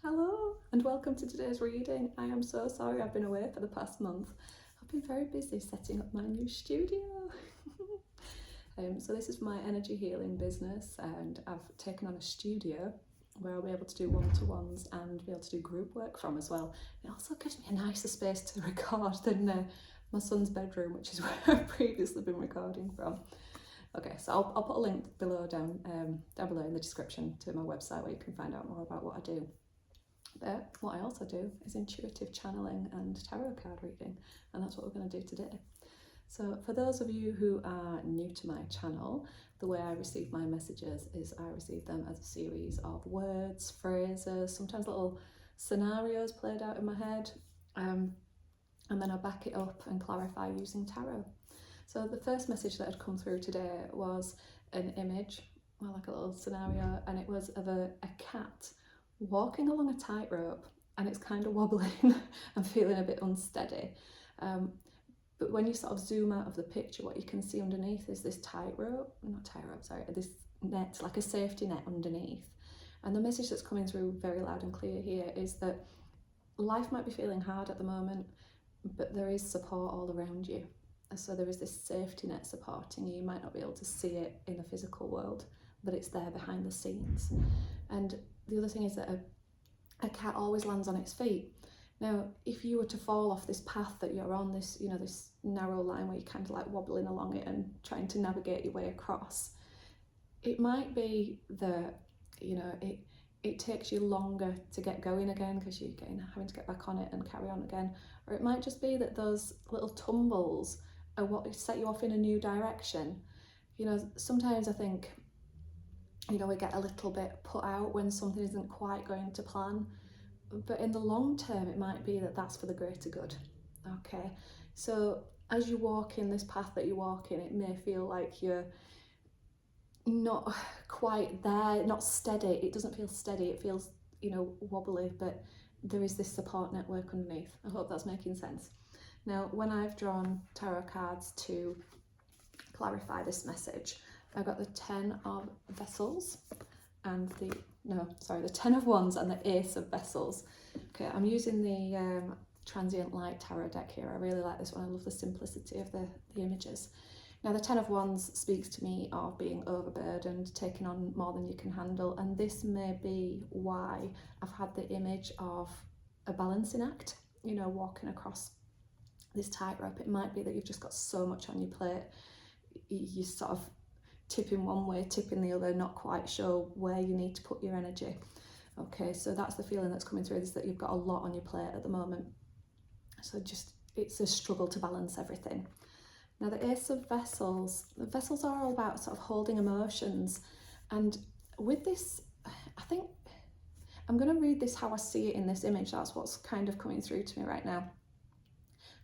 Hello and welcome to today's reading. I am so sorry I've been away for the past month. I've been very busy setting up my new studio. So this is my energy healing business, and I've taken on a studio where I'll be able to do one-to-ones and be able to do group work from as well. It also gives me a nicer space to record than my son's bedroom, which is where I've previously been recording from. Okay, so I'll put a link below down below in the description to my website where you can find out more about what I do. But what I also do is intuitive channeling and tarot card reading, and that's what we're going to do today. So for those of you who are new to my channel, the way I receive my messages is I receive them as a series of words, phrases, sometimes little scenarios played out in my head, and then I back it up and clarify using tarot. So the first message that had come through today was an image, well, like a little scenario, and it was of a cat walking along a tightrope, and it's kind of wobbling and feeling a bit unsteady. But when you sort of zoom out of the picture, what you can see underneath is this this net, like a safety net underneath. And the message that's coming through very loud and clear here is that life might be feeling hard at the moment, but there is support all around you. So there is this safety net supporting you. You might not be able to see it in the physical world, but it's there behind the scenes. And the other thing is that a cat always lands on its feet. Now, if you were to fall off this path that you're on, this narrow line where you're kind of like wobbling along it and trying to navigate your way across, it might be that it takes you longer to get going again because you're having to get back on it and carry on again. Or it might just be that those little tumbles are what set you off in a new direction. Sometimes I think we get a little bit put out when something isn't quite going to plan, but in the long term it might be that that's for the greater good. Okay, so as you walk in this path that you walk in, it may feel like you're not quite there, not steady. It doesn't feel steady, it feels wobbly, but there is this support network underneath. I hope that's making sense. Now, when I've drawn tarot cards to clarify this message, I've got the 10 of vessels and the 10 of wands and the ace of vessels. Okay, I'm using the transient light tarot deck here. I really like this one. I love the simplicity of the images. Now, the 10 of wands speaks to me of being overburdened, taking on more than you can handle, and this may be why I've had the image of a balancing act, walking across this tightrope. It might be that you've just got so much on your plate, you sort of tipping one way, tipping the other, not quite sure where you need to put your energy. Okay, so that's the feeling that's coming through, is that you've got a lot on your plate at the moment. So it's a struggle to balance everything. Now, the ace of vessels, the vessels are all about sort of holding emotions. And with this, I think I'm going to read this how I see it in this image. That's what's kind of coming through to me right now.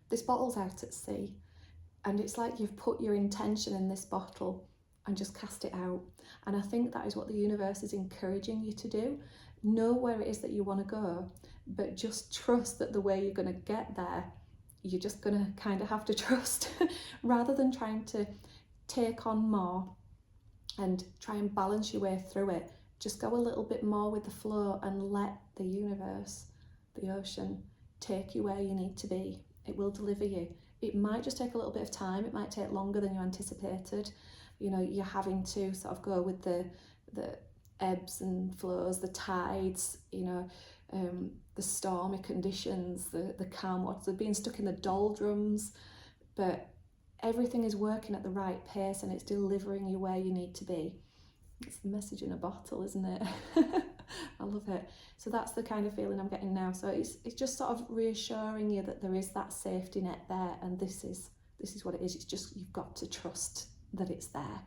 This bottle's out at sea, and it's like you've put your intention in this bottle and just cast it out. And I think that is what the universe is encouraging you to do. Know where it is that you want to go, but just trust that the way you're going to get there, you're just going to kind of have to trust rather than trying to take on more and try and balance your way through it. Just go a little bit more with the flow and let the universe, the ocean, take you where you need to be. It will deliver you. It might just take a little bit of time. It might take longer than you anticipated. You're having to sort of go with the ebbs and flows, the tides, the stormy conditions, the calm waters, the being stuck in the doldrums, but everything is working at the right pace and it's delivering you where you need to be. It's the message in a bottle, isn't it? I love it. So that's the kind of feeling I'm getting now. So it's just sort of reassuring you that there is that safety net there, and this is what it is. It's just, you've got to trust that it's there.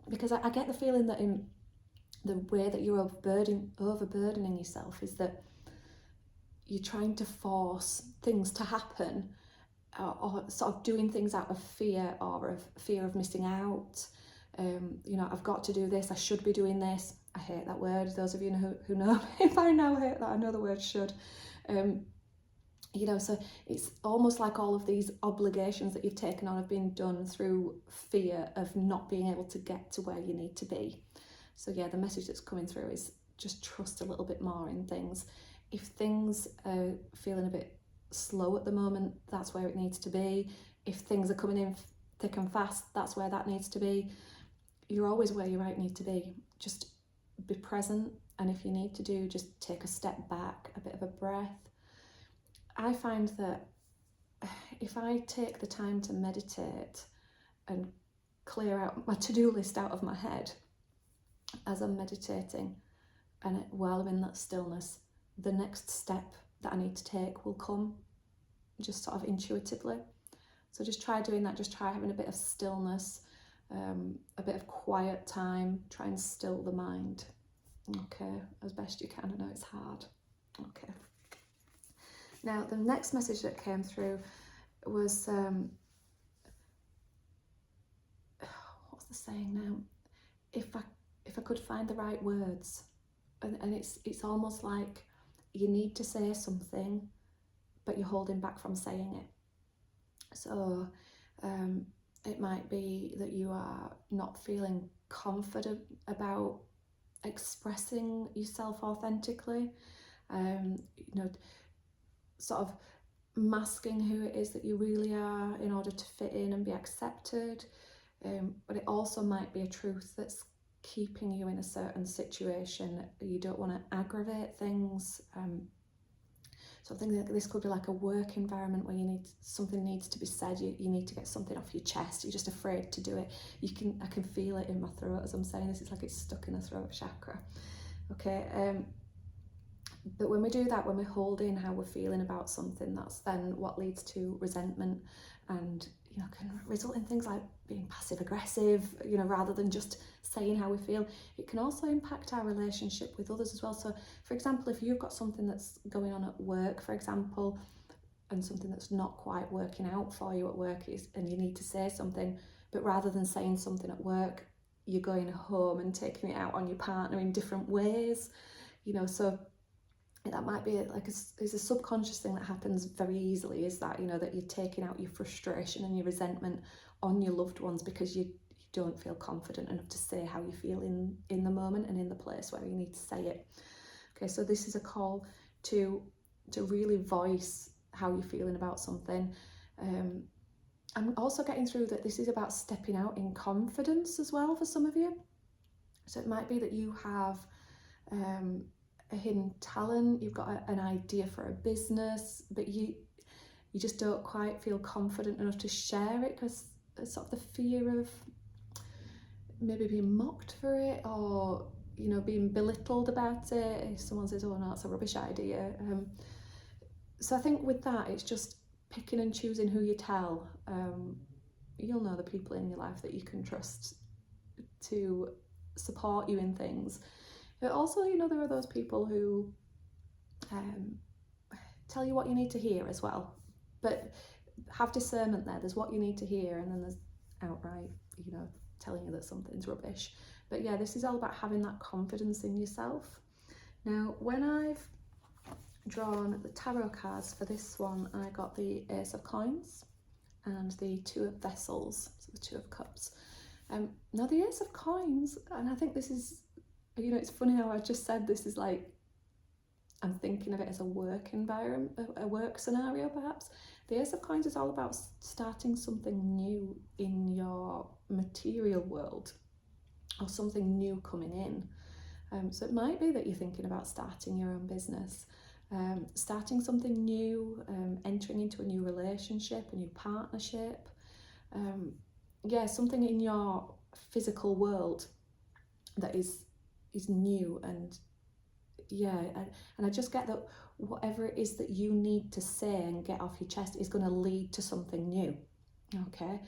Because I get the feeling that in the way that you're overburdening yourself is that you're trying to force things to happen, or sort of doing things out of fear, or of fear of missing out. I've got to do this, I should be doing this. I hate that word. Those of you who know me by now hate that. I know the word should. So it's almost like all of these obligations that you've taken on have been done through fear of not being able to get to where you need to be. So yeah, the message that's coming through is just trust a little bit more in things. If things are feeling a bit slow at the moment, that's where it needs to be. If things are coming in thick and fast, that's where that needs to be. You're always where you right need to be. Just be present, and if you need to do, just take a step back, a bit of a breath. I find that if I take the time to meditate and clear out my to-do list out of my head as I'm meditating, and while I'm in that stillness, the next step that I need to take will come just sort of intuitively. So just try doing that, just try having a bit of stillness, a bit of quiet time, try and still the mind. Okay, as best you can. I know it's hard. Okay. Now, the next message that came through was, what's the saying now? If I could find the right words, and it's almost like you need to say something, but you're holding back from saying it. So it might be that you are not feeling confident about expressing yourself authentically, sort of masking who it is that you really are in order to fit in and be accepted. But it also might be a truth that's keeping you in a certain situation. You don't want to aggravate things. So I think that this could be like a work environment where something needs to be said. You need to get something off your chest. You're just afraid to do it. I can feel it in my throat as I'm saying this. It's like it's stuck in the throat chakra. Okay. But when we do that, when we hold in how we're feeling about something, that's then what leads to resentment, and can result in things like being passive aggressive, rather than just saying how we feel. It can also impact our relationship with others as well. So for example, if you've got something that's going on at work, for example, and something that's not quite working out for you at work and you need to say something, but rather than saying something at work, you're going home and taking it out on your partner in different ways, so that might be like it's a subconscious thing that happens very easily, is that, that you're taking out your frustration and your resentment on your loved ones because you don't feel confident enough to say how you feel in the moment and in the place where you need to say it. Okay, so this is a call to really voice how you're feeling about something. I'm also getting through that this is about stepping out in confidence as well for some of you. So it might be that you have a hidden talent, you've got an idea for a business, but you just don't quite feel confident enough to share it because there's sort of the fear of maybe being mocked for it, or being belittled about it if someone says, oh no, that's a rubbish idea. So I think with that, it's just picking and choosing who you tell. You'll know the people in your life that you can trust to support you in things. But also, there are those people who tell you what you need to hear as well. But have discernment there. There's what you need to hear, and then there's outright, telling you that something's rubbish. But yeah, this is all about having that confidence in yourself. Now, when I've drawn the tarot cards for this one, I got the Ace of Coins and the Two of Vessels, so the Two of Cups. Now the Ace of Coins, and I think this is, it's funny how I just said this is like, I'm thinking of it as a work environment, a work scenario perhaps. The Ace of Coins is all about starting something new in your material world, or something new coming in. So it might be that you're thinking about starting your own business, starting something new, entering into a new relationship, a new partnership. Something in your physical world that is new, and I just get that whatever it is that you need to say and get off your chest is going to lead to something new. Okay,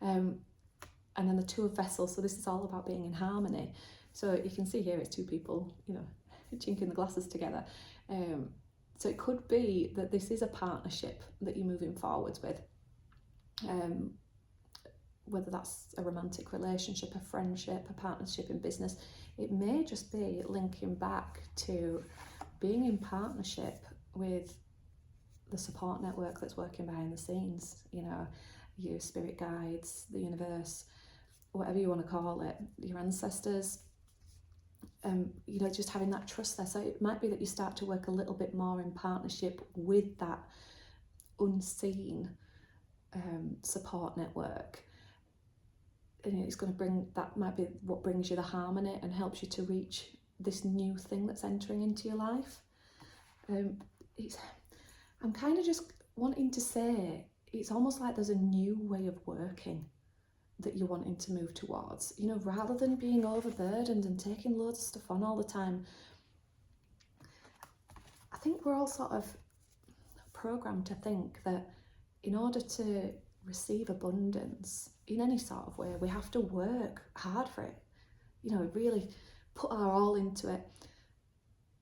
and then the Two of Vessels, so this is all about being in harmony. So you can see here it's two people, chinking the glasses together. So it could be that this is a partnership that you're moving forwards with, whether that's a romantic relationship, a friendship, a partnership in business. It may just be linking back to being in partnership with the support network that's working behind the scenes, your spirit guides, the universe, whatever you want to call it, your ancestors. you know, just having that trust there. So it might be that you start to work a little bit more in partnership with that unseen support network. And it's going to bring, that might be what brings you the harmony and helps you to reach this new thing that's entering into your life. I'm kind of just wanting to say, it's almost like there's a new way of working that you're wanting to move towards, you know, rather than being overburdened and taking loads of stuff on all the time. I think we're all sort of programmed to think that in order to receive abundance in any sort of way, we have to work hard for it, you know, really put our all into it.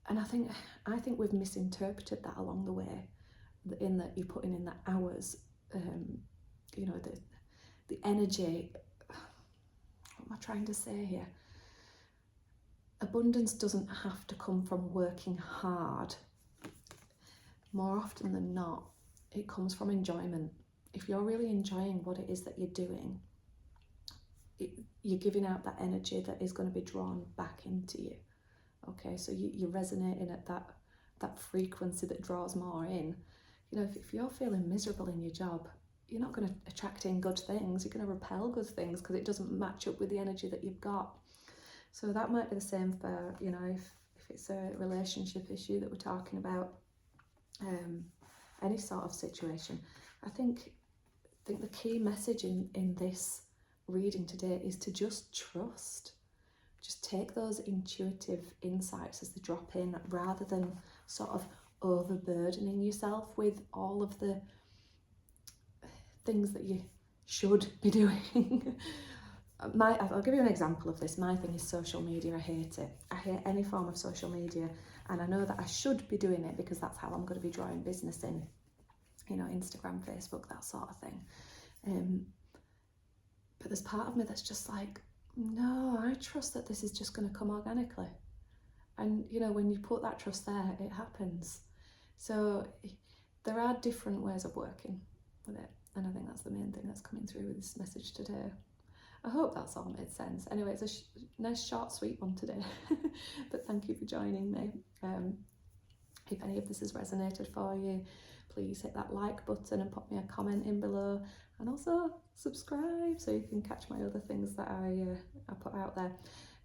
And I think we've misinterpreted that along the way, in that you're putting in the hours, you know, the energy. What am I trying to say here? Abundance doesn't have to come from working hard. More often than not, it comes from enjoyment. If you're really enjoying what it is that you're doing, you're giving out that energy that is going to be drawn back into you. Okay, so you're resonating at that frequency that draws more in. You know, if you're feeling miserable in your job, you're not going to attract in good things. You're going to repel good things because it doesn't match up with the energy that you've got. So that might be the same for, you know, if it's a relationship issue that we're talking about, any sort of situation. I think the key message in this reading today is to just trust. Just take those intuitive insights as they drop in, rather than sort of overburdening yourself with all of the things that you should be doing. I'll give you an example of this. My thing is social media. I hate it. I hate any form of social media, and I know that I should be doing it because that's how I'm going to be drawing business in, you know, Instagram, Facebook, that sort of thing. But there's part of me that's just like, no, I trust that this is just going to come organically. And, you know, when you put that trust there, it happens. So there are different ways of working with it. And I think that's the main thing that's coming through with this message today. I hope that's all made sense. Anyway, it's a nice, short, sweet one today. But thank you for joining me. If any of this has resonated for you, please hit that like button and pop me a comment in below. And also subscribe so you can catch my other things that I put out there.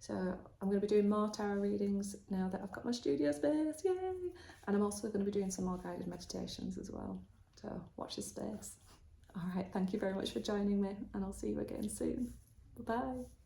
So I'm going to be doing more tarot readings now that I've got my studio space, yay! And I'm also going to be doing some more guided meditations as well. So watch this space. All right, thank you very much for joining me, and I'll see you again soon. Bye-bye.